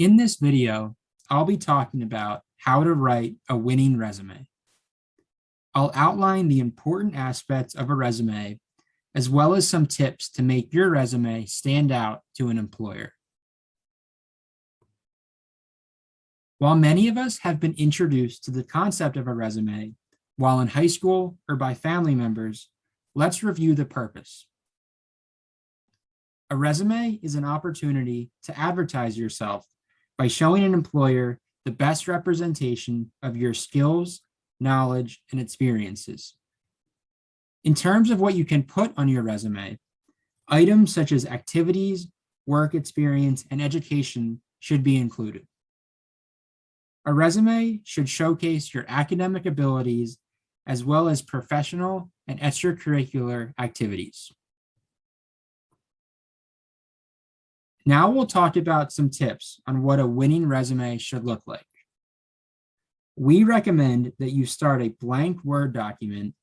In this video, I'll be talking about how to write a winning resume. I'll outline the important aspects of a resume, as well as some tips to make your resume stand out to an employer. While many of us have been introduced to the concept of a resume while in high school or by family members, let's review the purpose. A resume is an opportunity to advertise yourself by showing an employer the best representation of your skills, knowledge, and experiences. In terms of what you can put on your resume, items such as activities, work experience, and education should be included. A resume should showcase your academic abilities as well as professional and extracurricular activities. Now we'll talk about some tips on what a winning resume should look like. We recommend that you start a blank Word document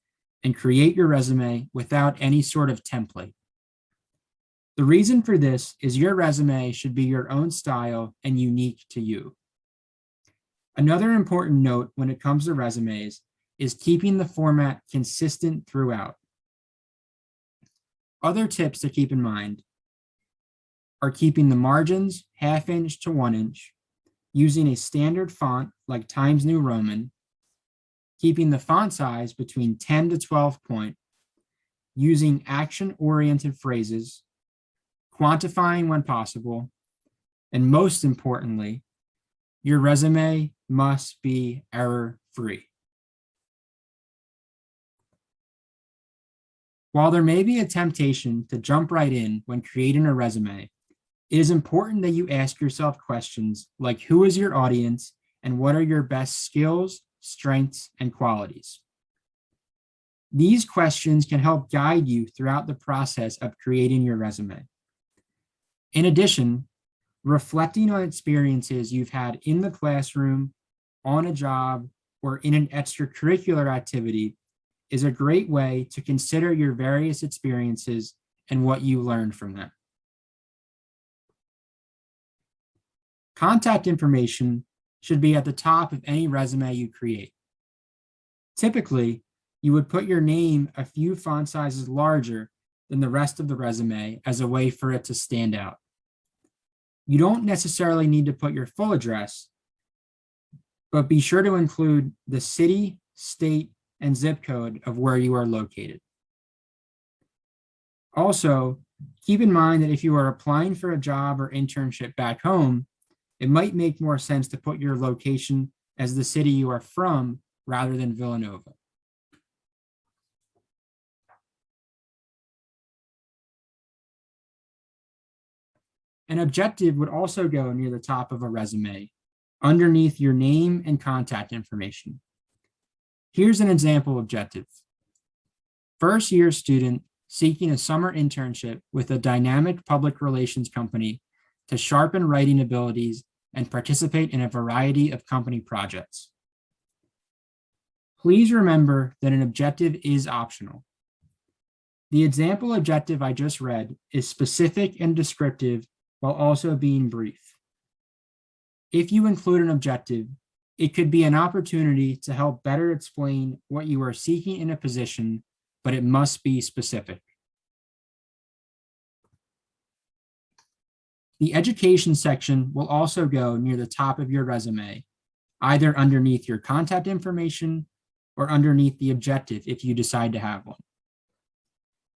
and create your resume without any sort of template. The reason for this is your resume should be your own style and unique to you. Another important note when it comes to resumes is keeping the format consistent throughout. Other tips to keep in mind are keeping the margins 1/2 inch to 1 inch, using a standard font like Times New Roman, keeping the font size between 10 to 12 point, using action-oriented phrases, quantifying when possible, and most importantly, your resume must be error-free. While there may be a temptation to jump right in when creating a resume, it is important that you ask yourself questions like who is your audience and what are your best skills, strengths, and qualities. These questions can help guide you throughout the process of creating your resume. In addition, reflecting on experiences you've had in the classroom, on a job, or in an extracurricular activity is a great way to consider your various experiences and what you learned from them. Contact information should be at the top of any resume you create. Typically, you would put your name a few font sizes larger than the rest of the resume as a way for it to stand out. You don't necessarily need to put your full address, but be sure to include the city, state, and zip code of where you are located. Also, keep in mind that if you are applying for a job or internship back home, it might make more sense to put your location as the city you are from rather than Villanova. An objective would also go near the top of a resume, underneath your name and contact information. Here's an example objective. First-year student seeking a summer internship with a dynamic public relations company to sharpen writing abilities and participate in a variety of company projects. Please remember that an objective is optional. The example objective I just read is specific and descriptive while also being brief. If you include an objective, it could be an opportunity to help better explain what you are seeking in a position, but it must be specific. The education section will also go near the top of your resume, either underneath your contact information or underneath the objective if you decide to have one.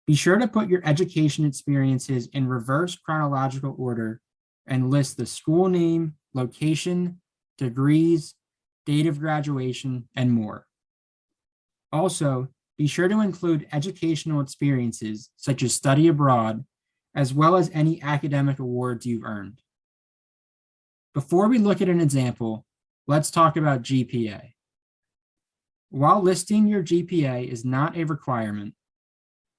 Be sure to put your education experiences in reverse chronological order and list the school name, location, degrees, date of graduation, and more. Also, be sure to include educational experiences such as study abroad, as well as any academic awards you've earned. Before we look at an example, let's talk about GPA. While listing your GPA is not a requirement,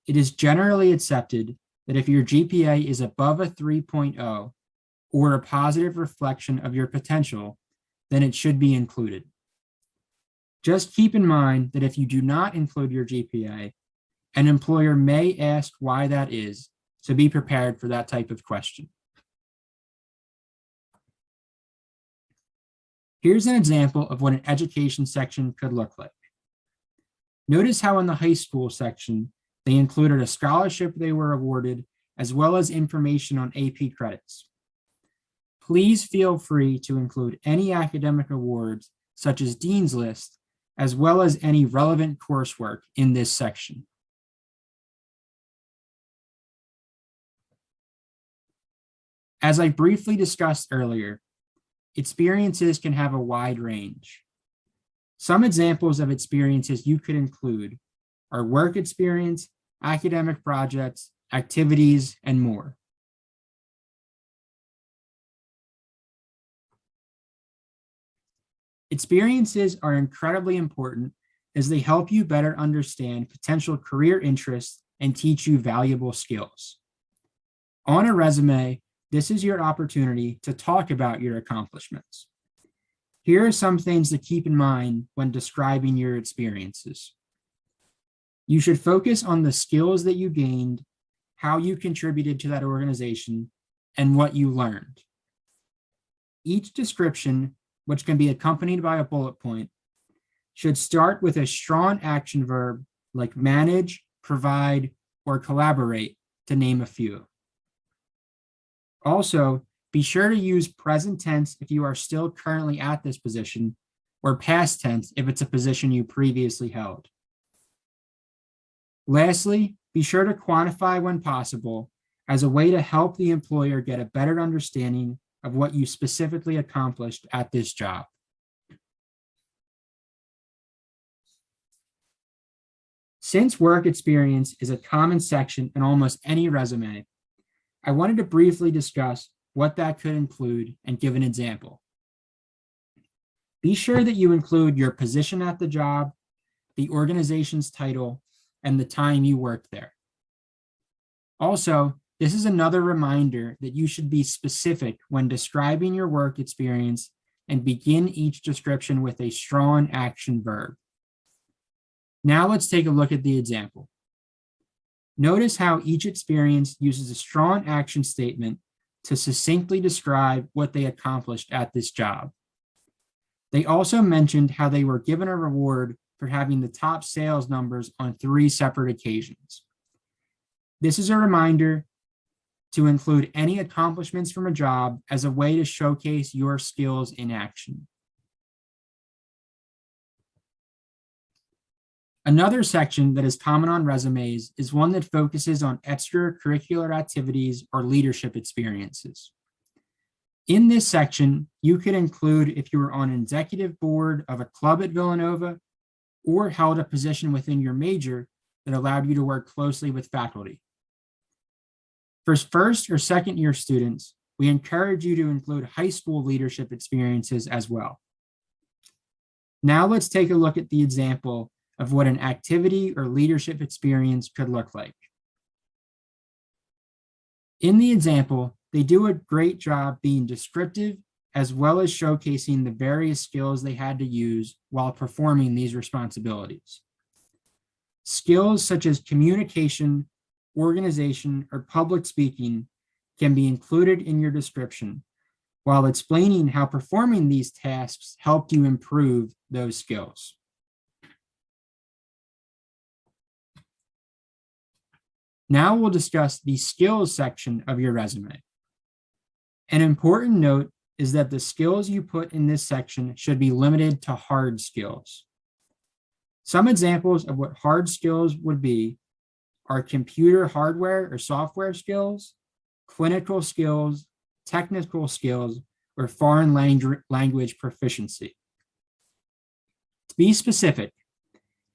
it is generally accepted that if your GPA is above a 3.0 or a positive reflection of your potential, then it should be included. Just keep in mind that if you do not include your GPA, an employer may ask why that is, so be prepared for that type of question. Here's an example of what an education section could look like. Notice how in the high school section, they included a scholarship they were awarded, as well as information on AP credits. Please feel free to include any academic awards, such as Dean's List, as well as any relevant coursework in this section. As I briefly discussed earlier, experiences can have a wide range. Some examples of experiences you could include are work experience, academic projects, activities, and more. Experiences are incredibly important as they help you better understand potential career interests and teach you valuable skills. On a resume, this is your opportunity to talk about your accomplishments. Here are some things to keep in mind when describing your experiences. You should focus on the skills that you gained, how you contributed to that organization, and what you learned. Each description, which can be accompanied by a bullet point, should start with a strong action verb like manage, provide, or collaborate, to name a few. Also, be sure to use present tense if you are still currently at this position, or past tense if it's a position you previously held. Lastly, be sure to quantify when possible as a way to help the employer get a better understanding of what you specifically accomplished at this job. Since work experience is a common section in almost any resume, I wanted to briefly discuss what that could include and give an example. Be sure that you include your position at the job, the organization's title, and the time you worked there. Also, this is another reminder that you should be specific when describing your work experience and begin each description with a strong action verb. Now let's take a look at the example. Notice how each experience uses a strong action statement to succinctly describe what they accomplished at this job. They also mentioned how they were given a reward for having the top sales numbers on 3 separate occasions. This is a reminder to include any accomplishments from a job as a way to showcase your skills in action. Another section that is common on resumes is one that focuses on extracurricular activities or leadership experiences. In this section, you could include if you were on an executive board of a club at Villanova or held a position within your major that allowed you to work closely with faculty. For first or second year students, we encourage you to include high school leadership experiences as well. Now let's take a look at the example of what an activity or leadership experience could look like. In the example, they do a great job being descriptive as well as showcasing the various skills they had to use while performing these responsibilities. Skills such as communication, organization, or public speaking can be included in your description while explaining how performing these tasks helped you improve those skills. Now we'll discuss the skills section of your resume. An important note is that the skills you put in this section should be limited to hard skills. Some examples of what hard skills would be are computer hardware or software skills, clinical skills, technical skills, or foreign language proficiency. To be specific,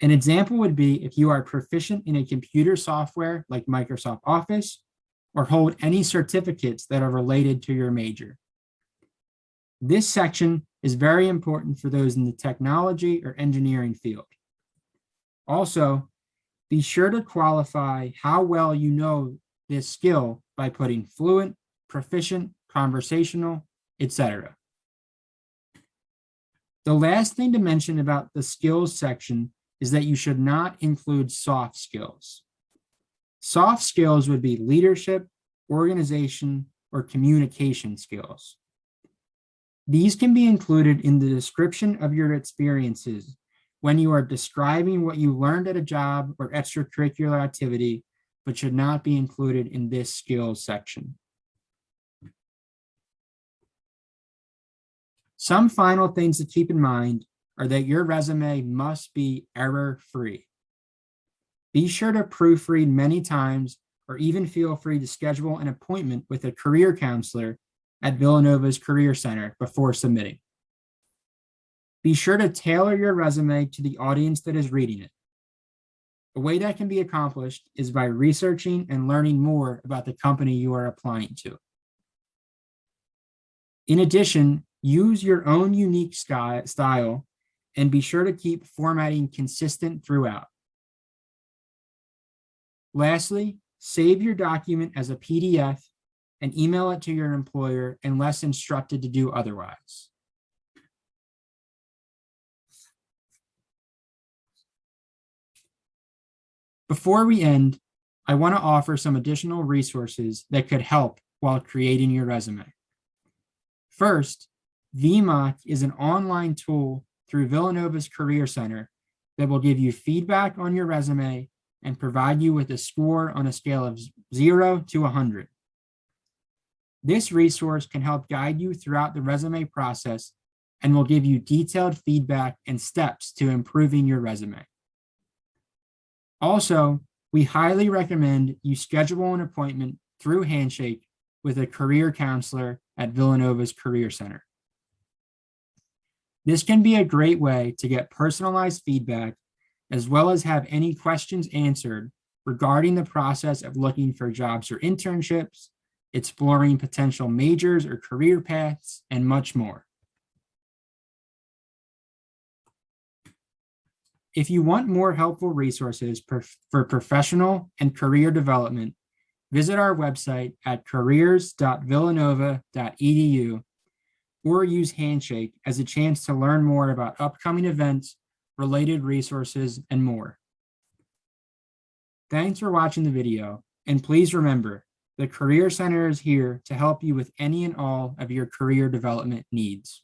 an example would be if you are proficient in a computer software like Microsoft Office or hold any certificates that are related to your major. This section is very important for those in the technology or engineering field. Also, be sure to qualify how well you know this skill by putting fluent, proficient, conversational, etc. The last thing to mention about the skills section is that you should not include soft skills. Soft skills would be leadership, organization, or communication skills. These can be included in the description of your experiences when you are describing what you learned at a job or extracurricular activity, but should not be included in this skills section. Some final things to keep in mind are that your resume must be error-free. Be sure to proofread many times, or even feel free to schedule an appointment with a career counselor at Villanova's Career Center before submitting. Be sure to tailor your resume to the audience that is reading it. A way that can be accomplished is by researching and learning more about the company you are applying to. In addition, use your own unique style and be sure to keep formatting consistent throughout. Lastly, save your document as a PDF and email it to your employer unless instructed to do otherwise. Before we end, I want to offer some additional resources that could help while creating your resume. First, VMOC is an online tool through Villanova's Career Center that will give you feedback on your resume and provide you with a score on a scale of 0 to 100. This resource can help guide you throughout the resume process and will give you detailed feedback and steps to improving your resume. Also, we highly recommend you schedule an appointment through Handshake with a career counselor at Villanova's Career Center. This can be a great way to get personalized feedback, as well as have any questions answered regarding the process of looking for jobs or internships, exploring potential majors or career paths, and much more. If you want more helpful resources for professional and career development, visit our website at careers.villanova.edu or use Handshake as a chance to learn more about upcoming events, related resources, and more. Thanks for watching the video, and please remember, the Career Center is here to help you with any and all of your career development needs.